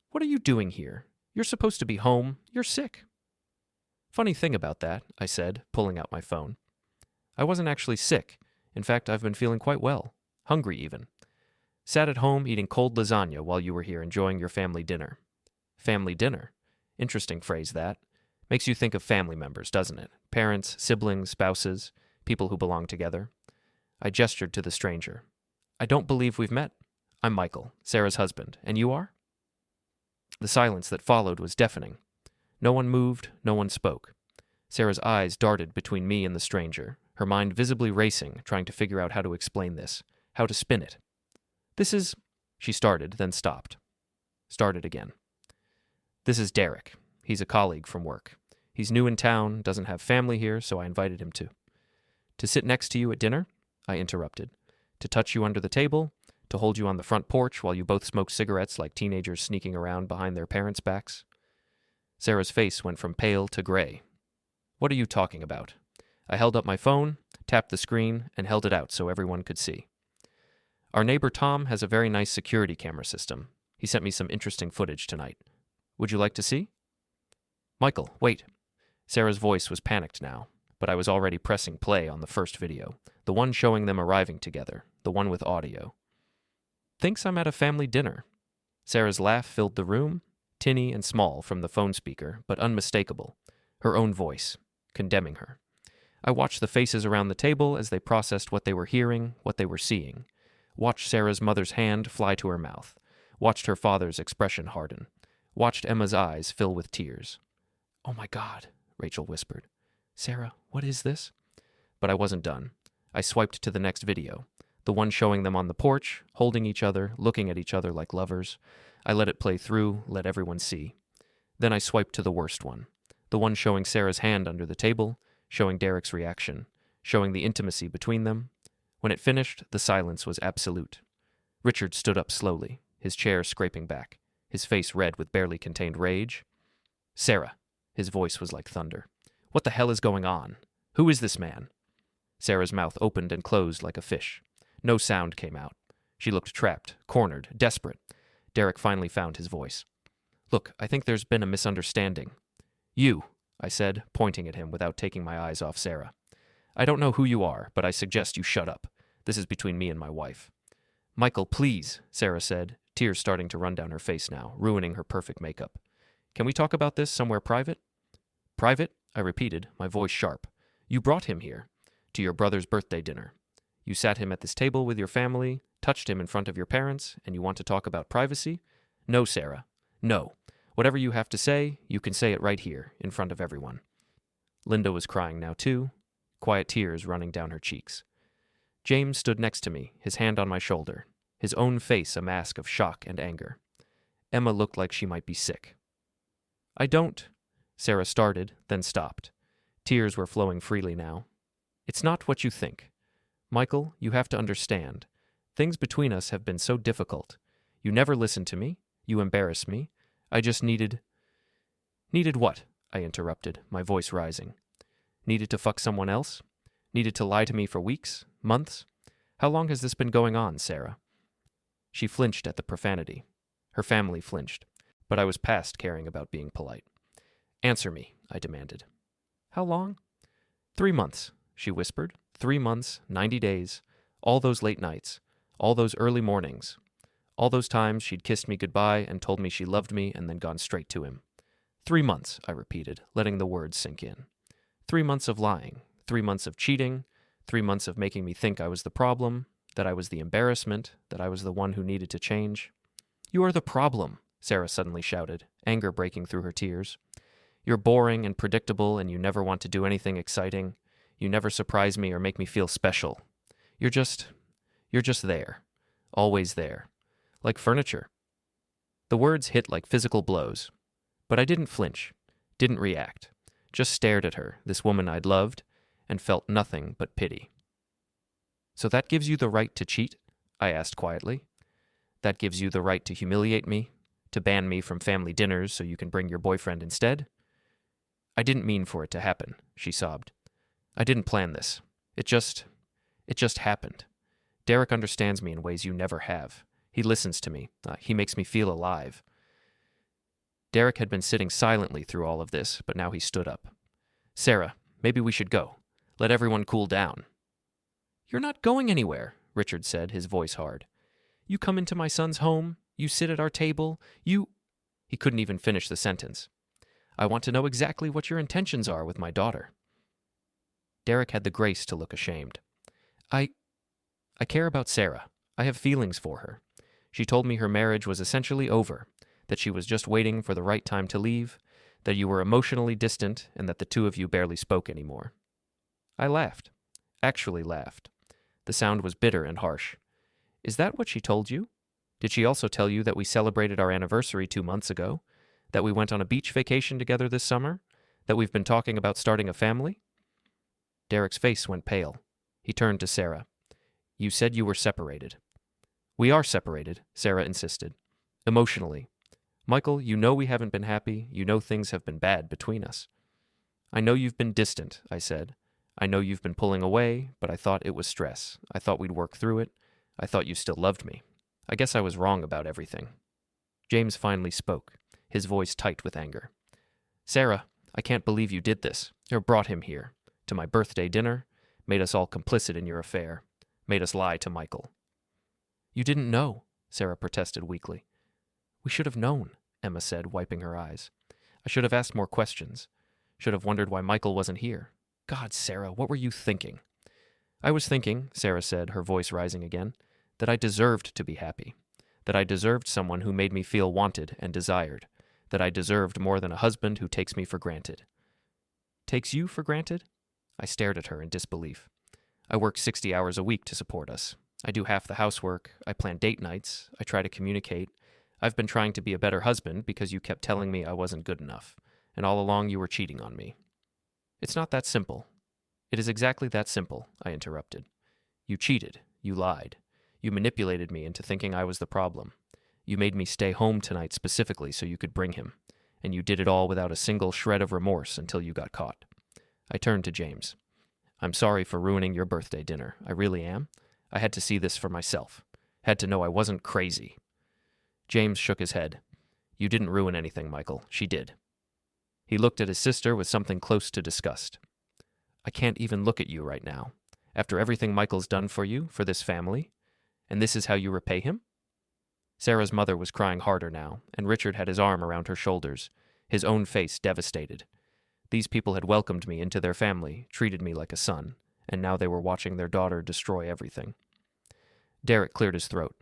[SPEAKER 1] What are you doing here? You're supposed to be home. You're sick." "Funny thing about that," I said, pulling out my phone. "I wasn't actually sick. In fact, I've been feeling quite well. Hungry, even. Sat at home eating cold lasagna while you were here enjoying your family dinner." Family dinner? Interesting phrase, that. Makes you think of family members, doesn't it? Parents, siblings, spouses, people who belong together. I gestured to the stranger. "I don't believe we've met. I'm Michael, Sarah's husband, and you are?" The silence that followed was deafening. No one moved, no one spoke. Sarah's eyes darted between me and the stranger, her mind visibly racing, trying to figure out how to explain this, how to spin it. "This is..." She started, then stopped. Started again. "This is Derek. He's a colleague from work. He's new in town, doesn't have family here, so I invited him to." "To sit next to you at dinner?" I interrupted. "To touch you under the table? To hold you on the front porch while you both smoke cigarettes like teenagers sneaking around behind their parents' backs?" Sarah's face went from pale to gray. "What are you talking about?" I held up my phone, tapped the screen, and held it out so everyone could see. "Our neighbor Tom has a very nice security camera system. He sent me some interesting footage tonight. Would you like to see?" "Michael, wait." Sarah's voice was panicked now, but I was already pressing play on the first video, the one showing them arriving together, the one with audio. "Thinks I'm at a family dinner." Sarah's laugh filled the room, tinny and small from the phone speaker, but unmistakable. Her own voice, condemning her. I watched the faces around the table as they processed what they were hearing, what they were seeing. Watched Sarah's mother's hand fly to her mouth. Watched her father's expression harden. Watched Emma's eyes fill with tears. "Oh my God," Rachel whispered. "Sarah, what is this?" But I wasn't done. I swiped to the next video, the one showing them on the porch, holding each other, looking at each other like lovers. I let it play through, let everyone see. Then I swiped to the worst one, the one showing Sarah's hand under the table, showing Derek's reaction, showing the intimacy between them. When it finished, the silence was absolute. Richard stood up slowly, his chair scraping back, his face red with barely contained rage. "Sarah," his voice was like thunder. "What the hell is going on? Who is this man?" Sarah's mouth opened and closed like a fish. No sound came out. She looked trapped, cornered, desperate. Derek finally found his voice. "Look, I think there's been a misunderstanding." "You," I said, pointing at him without taking my eyes off Sarah. "I don't know who you are, but I suggest you shut up. This is between me and my wife." "Michael, please," Sarah said, tears starting to run down her face now, ruining her perfect makeup. "Can we talk about this somewhere private?" "Private?" I repeated, my voice sharp. "You brought him here, to your brother's birthday dinner. You sat him at this table with your family, touched him in front of your parents, and you want to talk about privacy? No, Sarah. No. Whatever you have to say, you can say it right here, in front of everyone." Linda was crying now too, quiet tears running down her cheeks. James stood next to me, his hand on my shoulder, his own face a mask of shock and anger. Emma looked like she might be sick. "I don't," Sarah started, then stopped. Tears were flowing freely now. "It's not what you think. Michael, you have to understand. Things between us have been so difficult. You never listened to me. You embarrassed me. I just needed—" "Needed what?" I interrupted, my voice rising. "Needed to fuck someone else? Needed to lie to me for weeks? Months? How long has this been going on, Sarah?" She flinched at the profanity. Her family flinched, but I was past caring about being polite. "Answer me," I demanded. "How long?" "3 months," she whispered. 3 months, 90 days, all those late nights, all those early mornings, all those times she'd kissed me goodbye and told me she loved me and then gone straight to him. 3 months, I repeated, letting the words sink in. 3 months of lying, 3 months of cheating, 3 months of making me think I was the problem, that I was the embarrassment, that I was the one who needed to change. "You are the problem," Sarah suddenly shouted, anger breaking through her tears. "You're boring and predictable and you never want to do anything exciting. You never surprise me or make me feel special. You're just there. Always there. Like furniture." The words hit like physical blows. But I didn't flinch, didn't react, just stared at her, this woman I'd loved, and felt nothing but pity. "So that gives you the right to cheat?" I asked quietly. "That gives you the right to humiliate me, to ban me from family dinners so you can bring your boyfriend instead?" "I didn't mean for it to happen," she sobbed. "I didn't plan this. It just happened. Derek understands me in ways you never have. He listens to me. He makes me feel alive." Derek had been sitting silently through all of this, but now he stood up. "Sarah, maybe we should go. Let everyone cool down." "You're not going anywhere," Richard said, his voice hard. "You come into my son's home. You sit at our table. He couldn't even finish the sentence. "I want to know exactly what your intentions are with my daughter." Derek had the grace to look ashamed. I care about Sarah. I have feelings for her. She told me her marriage was essentially over, that she was just waiting for the right time to leave, that you were emotionally distant, and that the two of you barely spoke anymore." I laughed. Actually laughed. The sound was bitter and harsh. "Is that what she told you? Did she also tell you that we celebrated our anniversary 2 months ago? That we went on a beach vacation together this summer? That we've been talking about starting a family?" Derek's face went pale. He turned to Sarah. "You said you were separated." "We are separated," Sarah insisted. "Emotionally. Michael, you know we haven't been happy. You know things have been bad between us." "I know you've been distant," I said. "I know you've been pulling away, but I thought it was stress. I thought we'd work through it. I thought you still loved me. I guess I was wrong about everything." James finally spoke, his voice tight with anger. "Sarah, I can't believe you did this, or brought him here, to my birthday dinner, made us all complicit in your affair, made us lie to Michael." "You didn't know," Sarah protested weakly. "We should have known," Emma said, wiping her eyes. "I should have asked more questions. Should have wondered why Michael wasn't here. God, Sarah, what were you thinking?" "I was thinking," Sarah said, her voice rising again, "that I deserved to be happy, that I deserved someone who made me feel wanted and desired, that I deserved more than a husband who takes me for granted." "Takes you for granted?" I stared at her in disbelief. I work 60 hours a week to support us. I do half the housework. I plan date nights. I try to communicate. I've been trying to be a better husband because you kept telling me I wasn't good enough, and all along you were cheating on me. It's not that simple. It is exactly that simple, I interrupted. You cheated. You lied. You manipulated me into thinking I was the problem. You made me stay home tonight specifically so you could bring him, and you did it all without a single shred of remorse until you got caught. I turned to James. I'm sorry for ruining your birthday dinner. I really am. I had to see this for myself. Had to know I wasn't crazy. James shook his head. You didn't ruin anything, Michael. She did. He looked at his sister with something close to disgust. I can't even look at you right now. After everything Michael's done for you, for this family, and this is how you repay him? Sarah's mother was crying harder now, and Richard had his arm around her shoulders, his own face devastated. These people had welcomed me into their family, treated me like a son, and now they were watching their daughter destroy everything. Derek cleared his throat.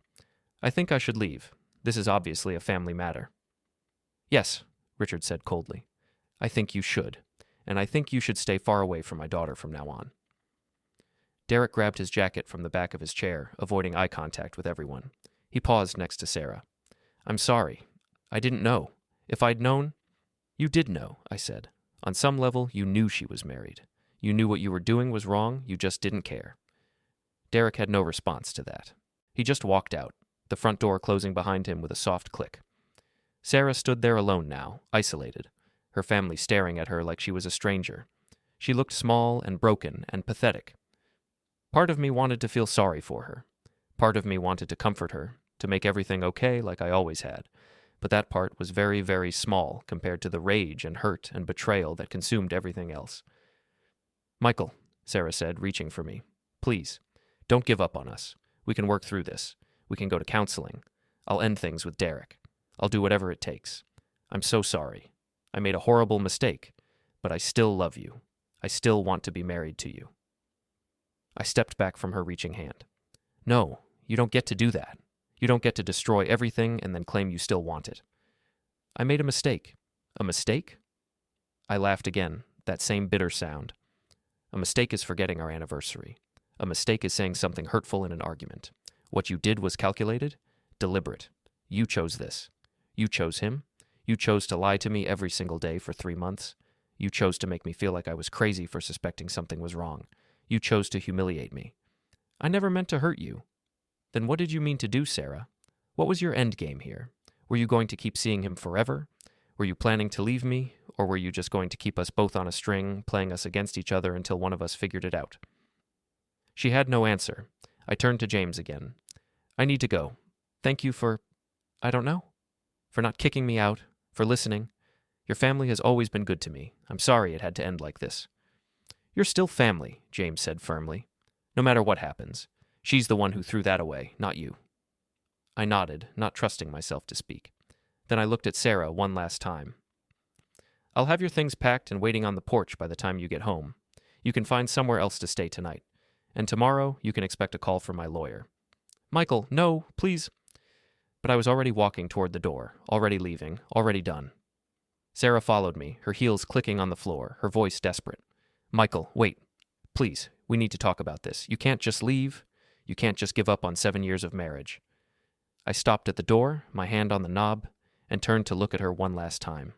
[SPEAKER 1] I think I should leave. This is obviously a family matter. Yes, Richard said coldly. I think you should, and I think you should stay far away from my daughter from now on. Derek grabbed his jacket from the back of his chair, avoiding eye contact with everyone. He paused next to Sarah. I'm sorry. I didn't know. If I'd known... You did know, I said. On some level, you knew she was married. You knew what you were doing was wrong, you just didn't care. Derek had no response to that. He just walked out, the front door closing behind him with a soft click. Sarah stood there alone now, isolated, her family staring at her like she was a stranger. She looked small and broken and pathetic. Part of me wanted to feel sorry for her. Part of me wanted to comfort her, to make everything okay like I always had. But that part was very, very small compared to the rage and hurt and betrayal that consumed everything else. Michael, Sarah said, reaching for me. Please, don't give up on us. We can work through this. We can go to counseling. I'll end things with Derek. I'll do whatever it takes. I'm so sorry. I made a horrible mistake, but I still love you. I still want to be married to you. I stepped back from her reaching hand. No, you don't get to do that. You don't get to destroy everything and then claim you still want it. I made a mistake. A mistake? I laughed again, that same bitter sound. A mistake is forgetting our anniversary. A mistake is saying something hurtful in an argument. What you did was calculated, deliberate. You chose this. You chose him. You chose to lie to me every single day for 3 months. You chose to make me feel like I was crazy for suspecting something was wrong. You chose to humiliate me. I never meant to hurt you. Then what did you mean to do, Sarah? What was your end game here? Were you going to keep seeing him forever? Were you planning to leave me? Or were you just going to keep us both on a string, playing us against each other until one of us figured it out? She had no answer. I turned to James again. I need to go. Thank you for, I don't know, for not kicking me out, for listening. Your family has always been good to me. I'm sorry it had to end like this. You're still family, James said firmly. No matter what happens. She's the one who threw that away, not you. I nodded, not trusting myself to speak. Then I looked at Sarah one last time. I'll have your things packed and waiting on the porch by the time you get home. You can find somewhere else to stay tonight. And tomorrow, you can expect a call from my lawyer. Michael, no, please. But I was already walking toward the door, already leaving, already done. Sarah followed me, her heels clicking on the floor, her voice desperate. Michael, wait. Please, we need to talk about this. You can't just leave. You can't just give up on 7 years of marriage. I stopped at the door, my hand on the knob, and turned to look at her one last time.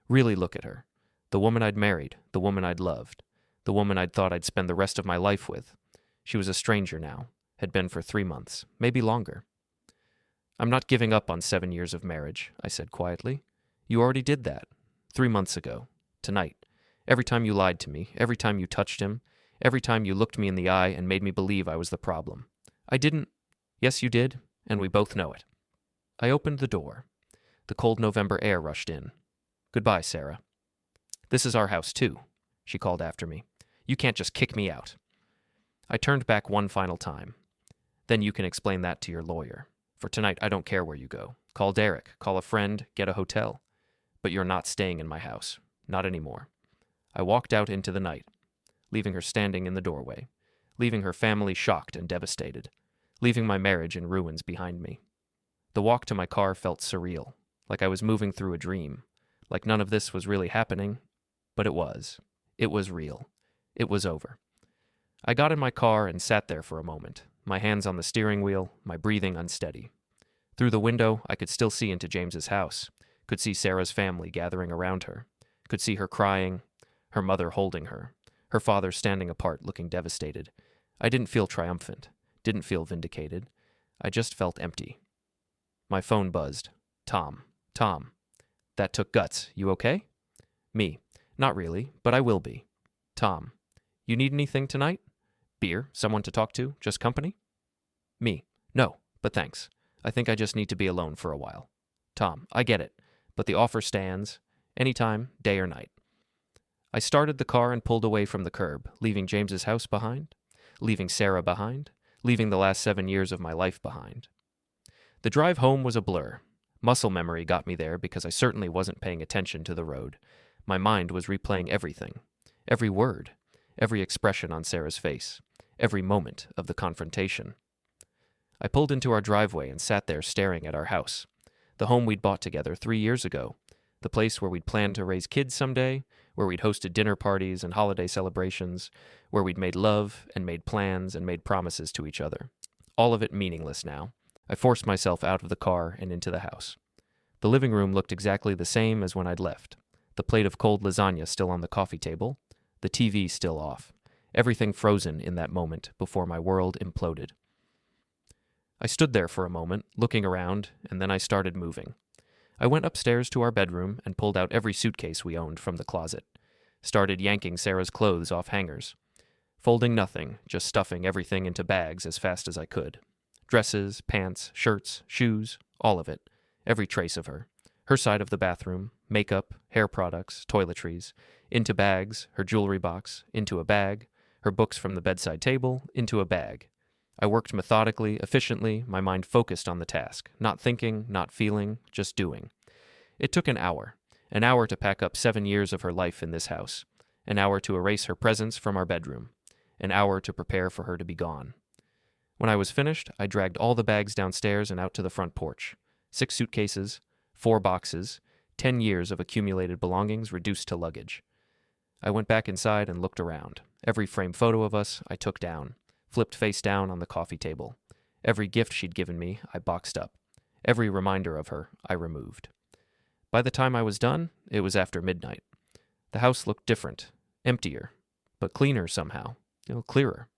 [SPEAKER 1] Really look at her. The woman I'd married, the woman I'd loved, the woman I'd thought I'd spend the rest of my life with. She was a stranger now, had been for 3 months, maybe longer. I'm not giving up on 7 years of marriage, I said quietly. You already did that. 3 months ago. Tonight. Every time you lied to me, every time you touched him, every time you looked me in the eye and made me believe I was the problem. I didn't. Yes, you did, and we both know it. I opened the door. The cold November air rushed in. Goodbye, Sarah. This is our house, too, she called after me. You can't just kick me out. I turned back one final time. Then you can explain that to your lawyer. For tonight, I don't care where you go. Call Derek, call a friend, get a hotel. But you're not staying in my house. Not anymore. I walked out into the night, leaving her standing in the doorway, leaving her family shocked and devastated, leaving my marriage in ruins behind me. The walk to my car felt surreal, like I was moving through a dream, like none of this was really happening, but it was. It was real. It was over. I got in my car and sat there for a moment, my hands on the steering wheel, my breathing unsteady. Through the window, I could still see into James's house, could see Sarah's family gathering around her, could see her crying, her mother holding her, her father standing apart looking devastated. I didn't feel triumphant, didn't feel vindicated. I just felt empty. My phone buzzed. Tom. Tom. That took guts. You okay? Me. Not really, but I will be. Tom. You need anything tonight? Beer? Someone to talk to? Just company? Me. No, but thanks. I think I just need to be alone for a while. Tom. I get it, but the offer stands. Anytime, day or night. I started the car and pulled away from the curb, leaving James's house behind, leaving Sarah behind, leaving the last 7 years of my life behind. The drive home was a blur. Muscle memory got me there because I certainly wasn't paying attention to the road. My mind was replaying everything, every word, every expression on Sarah's face, every moment of the confrontation. I pulled into our driveway and sat there staring at our house, the home we'd bought together 3 years ago, the place where we'd planned to raise kids someday, where we'd hosted dinner parties and holiday celebrations, where we'd made love and made plans and made promises to each other. All of it meaningless now. I forced myself out of the car and into the house. The living room looked exactly the same as when I'd left. The plate of cold lasagna still on the coffee table, the TV still off, everything frozen in that moment before my world imploded. I stood there for a moment, looking around, and then I started moving. I went upstairs to our bedroom and pulled out every suitcase we owned from the closet, started yanking Sarah's clothes off hangers, folding nothing, just stuffing everything into bags as fast as I could. Dresses, pants, shirts, shoes, all of it, every trace of her. Her side of the bathroom, makeup, hair products, toiletries, into bags, her jewelry box, into a bag, her books from the bedside table, into a bag. I worked methodically, efficiently, my mind focused on the task, not thinking, not feeling, just doing. It took an hour to pack up 7 years of her life in this house, an hour to erase her presence from our bedroom, an hour to prepare for her to be gone. When I was finished, I dragged all the bags downstairs and out to the front porch. 6 suitcases, 4 boxes, 10 years of accumulated belongings reduced to luggage. I went back inside and looked around. Every framed photo of us I took down, flipped face down on the coffee table. Every gift she'd given me, I boxed up. Every reminder of her, I removed. By the time I was done, it was after midnight. The house looked different, emptier, but cleaner somehow, clearer.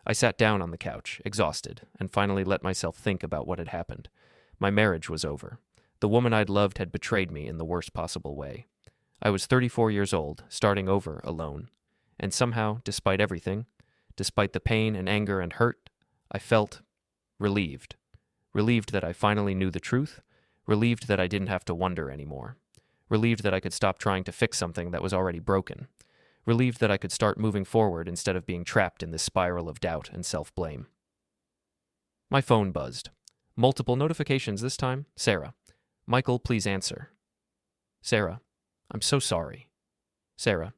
[SPEAKER 1] I sat down on the couch, exhausted, and finally let myself think about what had happened. My marriage was over. The woman I'd loved had betrayed me in the worst possible way. I was 34 years old, starting over alone. And somehow, despite everything, despite the pain and anger and hurt, I felt relieved. Relieved that I finally knew the truth. Relieved that I didn't have to wonder anymore. Relieved that I could stop trying to fix something that was already broken. Relieved that I could start moving forward instead of being trapped in this spiral of doubt and self-blame. My phone buzzed. Multiple notifications this time. Sarah. Michael, please answer. Sarah. I'm so sorry. Sarah.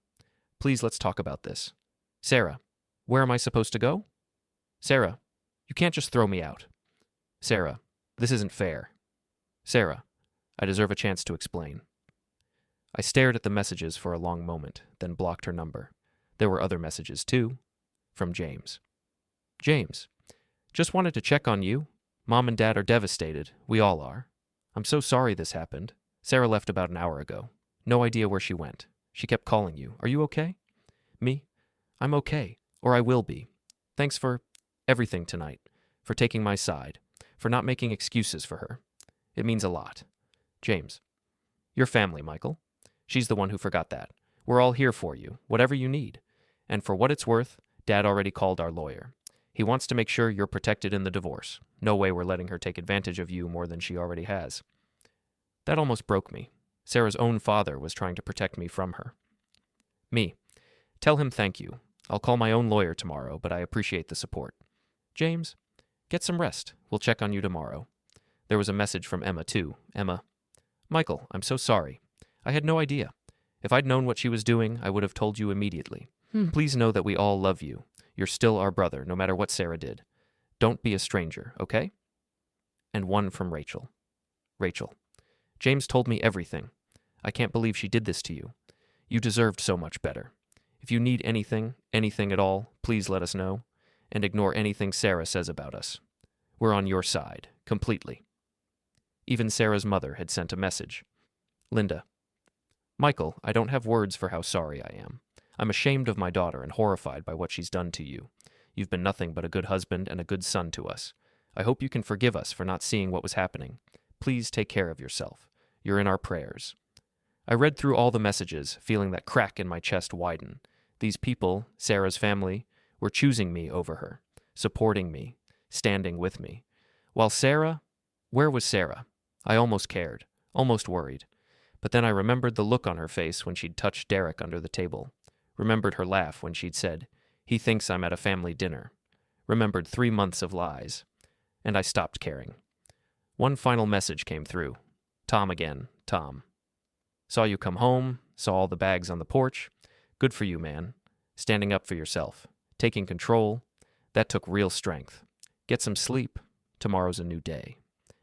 [SPEAKER 1] Please let's talk about this. Sarah. Where am I supposed to go? Sarah. You can't just throw me out. Sarah. This isn't fair. Sarah. I deserve a chance to explain. I stared at the messages for a long moment, then blocked her number. There were other messages, too. From James. James. Just wanted to check on you. Mom and Dad are devastated. We all are. I'm so sorry this happened. Sarah left about an hour ago. No idea where she went. She kept calling you. Are you okay? Me? I'm okay. Or I will be. Thanks for everything tonight. For taking my side. For not making excuses for her. It means a lot. James. Your family, Michael. She's the one who forgot that. We're all here for you, whatever you need. And for what it's worth, Dad already called our lawyer. He wants to make sure you're protected in the divorce. No way we're letting her take advantage of you more than she already has. That almost broke me. Sarah's own father was trying to protect me from her. Me. Tell him thank you. I'll call my own lawyer tomorrow, but I appreciate the support. James. Get some rest. We'll check on you tomorrow. There was a message from Emma, too. Emma. Michael, I'm so sorry. I had no idea. If I'd known what she was doing, I would have told you immediately. Please know that we all love you. You're still our brother, no matter what Sarah did. Don't be a stranger, okay? And one from Rachel. Rachel. James told me everything. I can't believe she did this to you. You deserved so much better. If you need anything at all, please let us know, and ignore anything Sarah says about us. We're on your side, completely. Even Sarah's mother had sent a message. Linda. Michael, I don't have words for how sorry I am. I'm ashamed of my daughter and horrified by what she's done to you. You've been nothing but a good husband and a good son to us. I hope you can forgive us for not seeing what was happening. Please take care of yourself. You're in our prayers. I read through all the messages, feeling that crack in my chest widen. These people, Sarah's family, were choosing me over her, supporting me, standing with me. While Sarah, where was Sarah? I almost cared, almost worried. But then I remembered the look on her face when she'd touched Derek under the table. Remembered her laugh when she'd said, "He thinks I'm at a family dinner." Remembered 3 months of lies. And I stopped caring. One final message came through. Tom again, Tom. Saw you come home, saw all the bags on the porch. Good for you, man. Standing up for yourself. Taking control. That took real strength. Get some sleep. Tomorrow's a new day.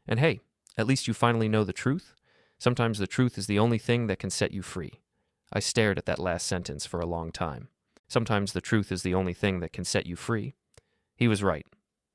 [SPEAKER 1] And hey, at least you finally know the truth. Sometimes the truth is the only thing that can set you free. I stared at that last sentence for a long time. Sometimes the truth is the only thing that can set you free. He was right.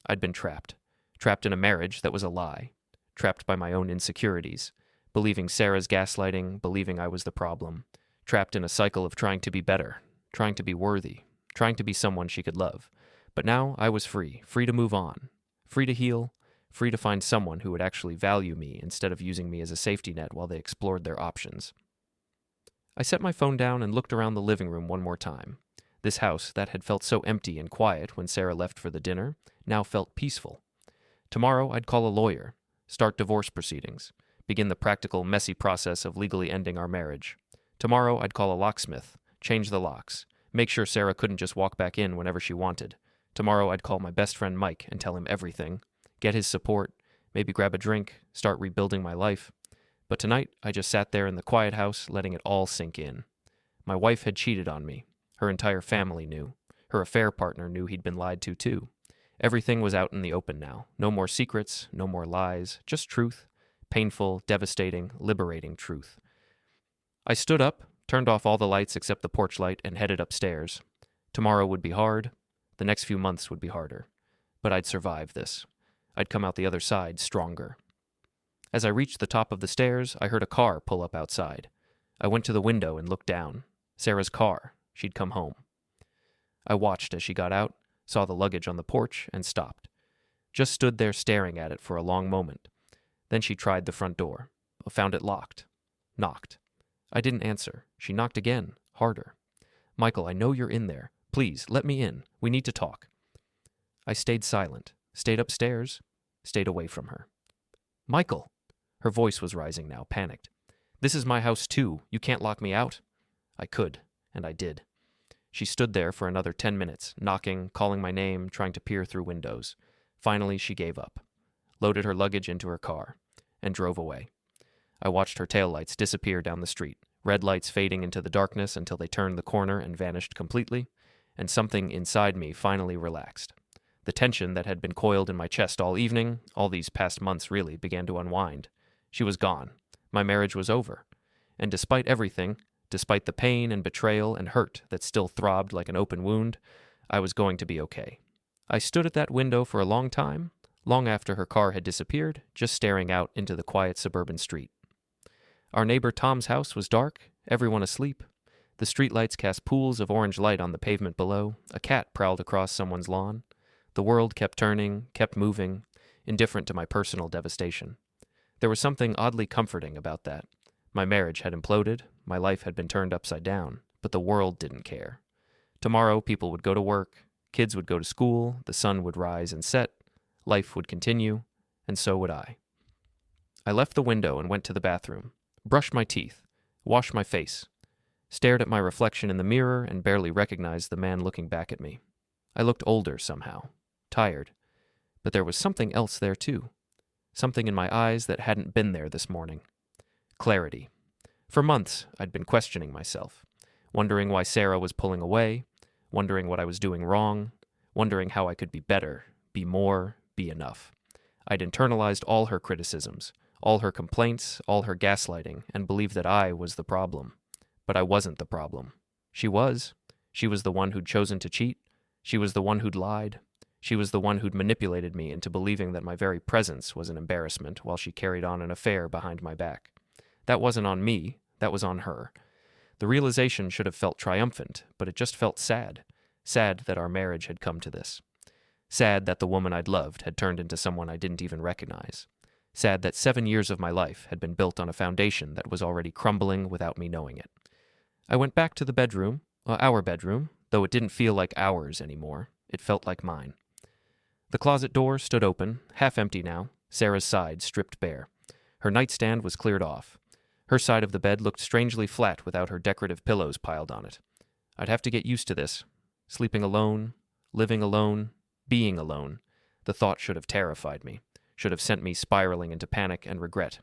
[SPEAKER 1] I'd been trapped. Trapped in a marriage that was a lie. Trapped by my own insecurities. Believing Sarah's gaslighting, believing I was the problem. Trapped in a cycle of trying to be better, trying to be worthy, trying to be someone she could love. But now I was free, free to move on, free to heal, free to find someone who would actually value me instead of using me as a safety net while they explored their options. I set my phone down and looked around the living room one more time. This house, that had felt so empty and quiet when Sarah left for the dinner, now felt peaceful. Tomorrow I'd call a lawyer, start divorce proceedings, begin the practical, messy process of legally ending our marriage. Tomorrow I'd call a locksmith, change the locks, make sure Sarah couldn't just walk back in whenever she wanted. Tomorrow I'd call my best friend Mike and tell him everything, get his support, maybe grab a drink, start rebuilding my life. But tonight I just sat there in the quiet house, letting it all sink in. My wife had cheated on me. Her entire family knew. Her affair partner knew he'd been lied to too. Everything was out in the open now. No more secrets, no more lies, just truth. Painful, devastating, liberating truth. I stood up, turned off all the lights except the porch light, and headed upstairs. Tomorrow would be hard. The next few months would be harder. But I'd survive this. I'd come out the other side stronger. As I reached the top of the stairs, I heard a car pull up outside. I went to the window and looked down. Sarah's car. She'd come home. I watched as she got out, saw the luggage on the porch, and stopped. Just stood there staring at it for a long moment. Then she tried the front door. Found it locked. Knocked. I didn't answer. She knocked again, harder. "Michael, I know you're in there. Please, let me in. We need to talk." I stayed silent, stayed upstairs, stayed away from her. "Michael!" Her voice was rising now, panicked. "This is my house too. You can't lock me out." I could, and I did. She stood there for another 10 minutes, knocking, calling my name, trying to peer through windows. Finally, she gave up, loaded her luggage into her car, and drove away. I watched her taillights disappear down the street, red lights fading into the darkness until they turned the corner and vanished completely, and something inside me finally relaxed. The tension that had been coiled in my chest all evening, all these past months really, began to unwind. She was gone. My marriage was over. And despite everything, despite the pain and betrayal and hurt that still throbbed like an open wound, I was going to be okay. I stood at that window for a long time, long after her car had disappeared, just staring out into the quiet suburban street. Our neighbor Tom's house was dark, everyone asleep. The streetlights cast pools of orange light on the pavement below. A cat prowled across someone's lawn. The world kept turning, kept moving, indifferent to my personal devastation. There was something oddly comforting about that. My marriage had imploded, my life had been turned upside down, but the world didn't care. Tomorrow people would go to work, kids would go to school, the sun would rise and set, life would continue, and so would I. I left the window and went to the bathroom, brushed my teeth, washed my face, stared at my reflection in the mirror and barely recognized the man looking back at me. I looked older somehow, tired, but there was something else there too. Something in my eyes that hadn't been there this morning. Clarity. For months, I'd been questioning myself, wondering why Sarah was pulling away, wondering what I was doing wrong, wondering how I could be better, be more, be enough. I'd internalized all her criticisms, all her complaints, all her gaslighting, and believed that I was the problem. But I wasn't the problem. She was. She was the one who'd chosen to cheat. She was the one who'd lied. She was the one who'd manipulated me into believing that my very presence was an embarrassment while she carried on an affair behind my back. That wasn't on me, that was on her. The realization should have felt triumphant, but it just felt sad. Sad that our marriage had come to this. Sad that the woman I'd loved had turned into someone I didn't even recognize. Sad that 7 years of my life had been built on a foundation that was already crumbling without me knowing it. I went back to the bedroom, our bedroom, though it didn't feel like ours anymore. It felt like mine. The closet door stood open, half empty now, Sarah's side stripped bare. Her nightstand was cleared off. Her side of the bed looked strangely flat without her decorative pillows piled on it. I'd have to get used to this. Sleeping alone, living alone, being alone. The thought should have terrified me, should have sent me spiraling into panic and regret.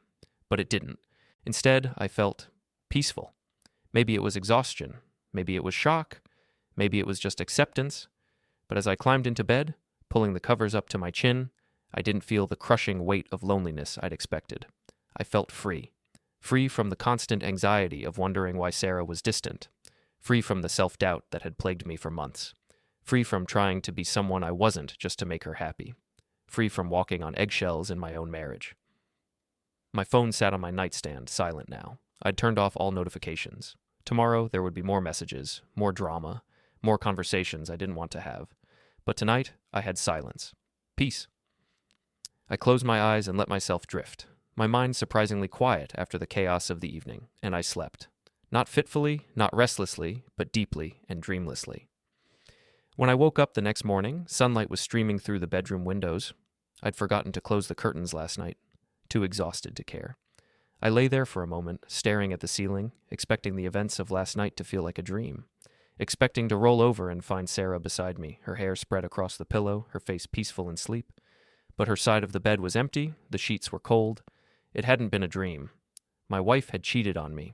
[SPEAKER 1] But it didn't. Instead, I felt peaceful. Maybe it was exhaustion. Maybe it was shock. Maybe it was just acceptance. But as I climbed into bed, pulling the covers up to my chin, I didn't feel the crushing weight of loneliness I'd expected. I felt free. Free from the constant anxiety of wondering why Sarah was distant. Free from the self-doubt that had plagued me for months. Free from trying to be someone I wasn't just to make her happy. Free from walking on eggshells in my own marriage. My phone sat on my nightstand, silent now. I'd turned off all notifications. Tomorrow there would be more messages, more drama, more conversations I didn't want to have. But tonight I had silence. Peace. I closed my eyes and let myself drift. My mind surprisingly quiet after the chaos of the evening, and I slept. Not fitfully, not restlessly, but deeply and dreamlessly. When I woke up the next morning, sunlight was streaming through the bedroom windows. I'd forgotten to close the curtains last night, too exhausted to care. I lay there for a moment, staring at the ceiling, expecting the events of last night to feel like a dream, expecting to roll over and find Sarah beside me, her hair spread across the pillow, her face peaceful in sleep. But her side of the bed was empty, the sheets were cold. It hadn't been a dream. My wife had cheated on me.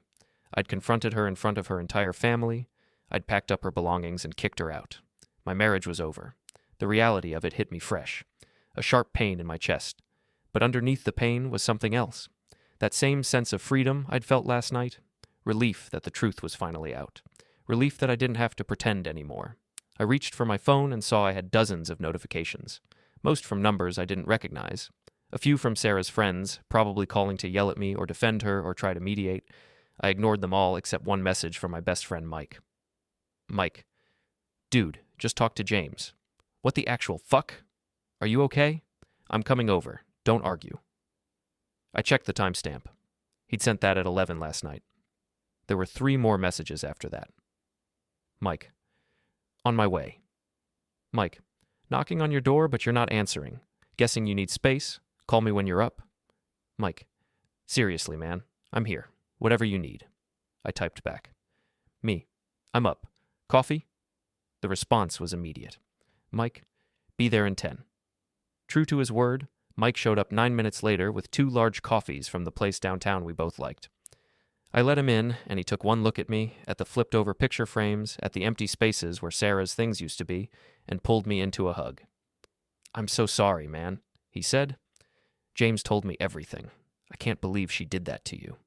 [SPEAKER 1] I'd confronted her in front of her entire family. I'd packed up her belongings and kicked her out. My marriage was over. The reality of it hit me fresh. A sharp pain in my chest. But underneath the pain was something else. That same sense of freedom I'd felt last night. Relief that the truth was finally out. Relief that I didn't have to pretend anymore. I reached for my phone and saw I had dozens of notifications. Most from numbers I didn't recognize. A few from Sarah's friends, probably calling to yell at me or defend her or try to mediate. I ignored them all except one message from my best friend Mike. Mike. Dude, just talk to James. What the actual fuck? Are you okay? I'm coming over. Don't argue. I checked the timestamp. He'd sent that at 11 last night. There were 3 more messages after that. Mike. On my way. Mike. Knocking on your door, but you're not answering. Guessing you need space. Call me when you're up. Mike. Seriously, man. I'm here. Whatever you need. I typed back. Me. I'm up. Coffee? The response was immediate. Mike. Be there in 10. True to his word, Mike showed up 9 minutes later with 2 large coffees from the place downtown we both liked. I let him in, and he took one look at me, at the flipped-over picture frames, at the empty spaces where Sarah's things used to be, and pulled me into a hug. I'm so sorry, man, he said. James told me everything. I can't believe she did that to you.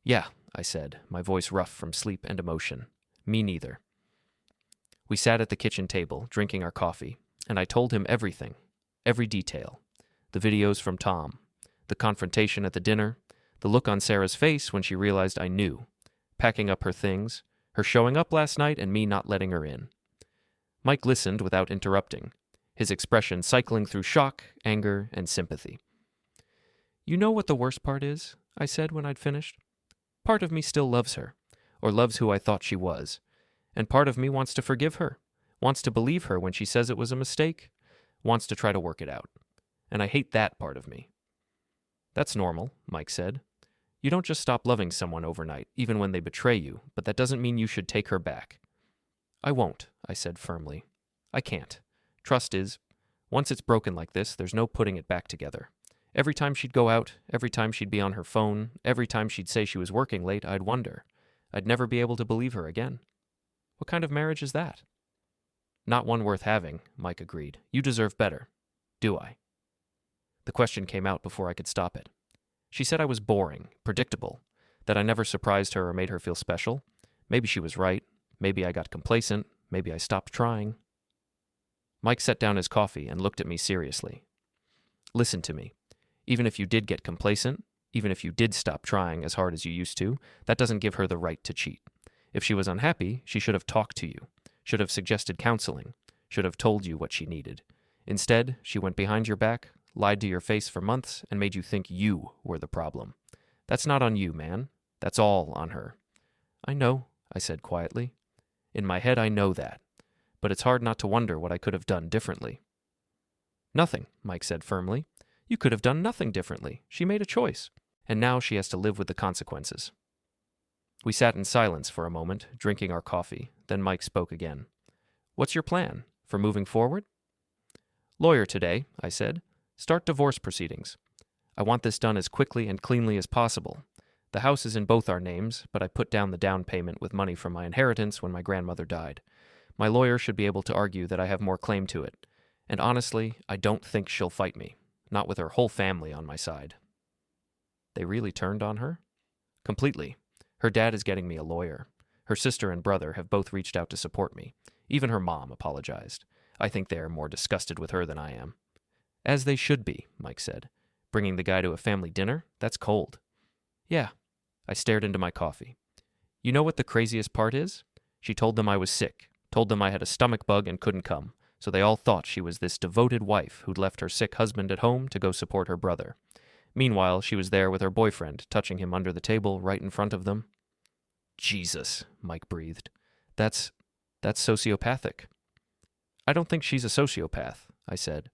[SPEAKER 1] Yeah, I said, my voice rough from sleep and emotion. Me neither. We sat at the kitchen table, drinking our coffee, and I told him everything, every detail. The videos from Tom, the confrontation at the dinner, the look on Sarah's face when she realized I knew, packing up her things, her showing up last night and me not letting her in. Mike listened without interrupting, his expression cycling through shock, anger, and sympathy. You know what the worst part is? I said when I'd finished. Part of me still loves her, or loves who I thought she was, and part of me wants to forgive her, wants to believe her when she says it was a mistake, wants to try to work it out. And I hate that part of me. That's normal, Mike said. You don't just stop loving someone overnight, even when they betray you, but that doesn't mean you should take her back. I won't, I said firmly. I can't. Trust is, once it's broken like this, there's no putting it back together. Every time she'd go out, every time she'd be on her phone, every time she'd say she was working late, I'd wonder. I'd never be able to believe her again. What kind of marriage is that? Not one worth having, Mike agreed. You deserve better. Do I? The question came out before I could stop it. She said I was boring, predictable, that I never surprised her or made her feel special. Maybe she was right. Maybe I got complacent. Maybe I stopped trying. Mike set down his coffee and looked at me seriously. Listen to me. Even if you did get complacent, even if you did stop trying as hard as you used to, that doesn't give her the right to cheat. If she was unhappy, she should have talked to you, should have suggested counseling, should have told you what she needed. Instead, she went behind your back, lied to your face for months, and made you think you were the problem. That's not on you, man. That's all on her. I know, I said quietly. In my head, I know that. But it's hard not to wonder what I could have done differently. Nothing, Mike said firmly. You could have done nothing differently. She made a choice. And now she has to live with the consequences. We sat in silence for a moment, drinking our coffee. Then Mike spoke again. What's your plan? For moving forward? Lawyer today, I said. Start divorce proceedings. I want this done as quickly and cleanly as possible. The house is in both our names, but I put down the down payment with money from my inheritance when my grandmother died. My lawyer should be able to argue that I have more claim to it. And honestly, I don't think she'll fight me. Not with her whole family on my side. They really turned on her? Completely. Her dad is getting me a lawyer. Her sister and brother have both reached out to support me. Even her mom apologized. I think they are more disgusted with her than I am. As they should be, Mike said. Bringing the guy to a family dinner? That's cold. Yeah. I stared into my coffee. You know what the craziest part is? She told them I was sick, told them I had a stomach bug and couldn't come, so they all thought she was this devoted wife who'd left her sick husband at home to go support her brother. Meanwhile, she was there with her boyfriend, touching him under the table right in front of them. Jesus, Mike breathed. That's sociopathic. I don't think she's a sociopath, I said.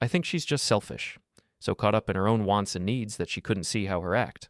[SPEAKER 1] I think she's just selfish, so caught up in her own wants and needs that she couldn't see how her act.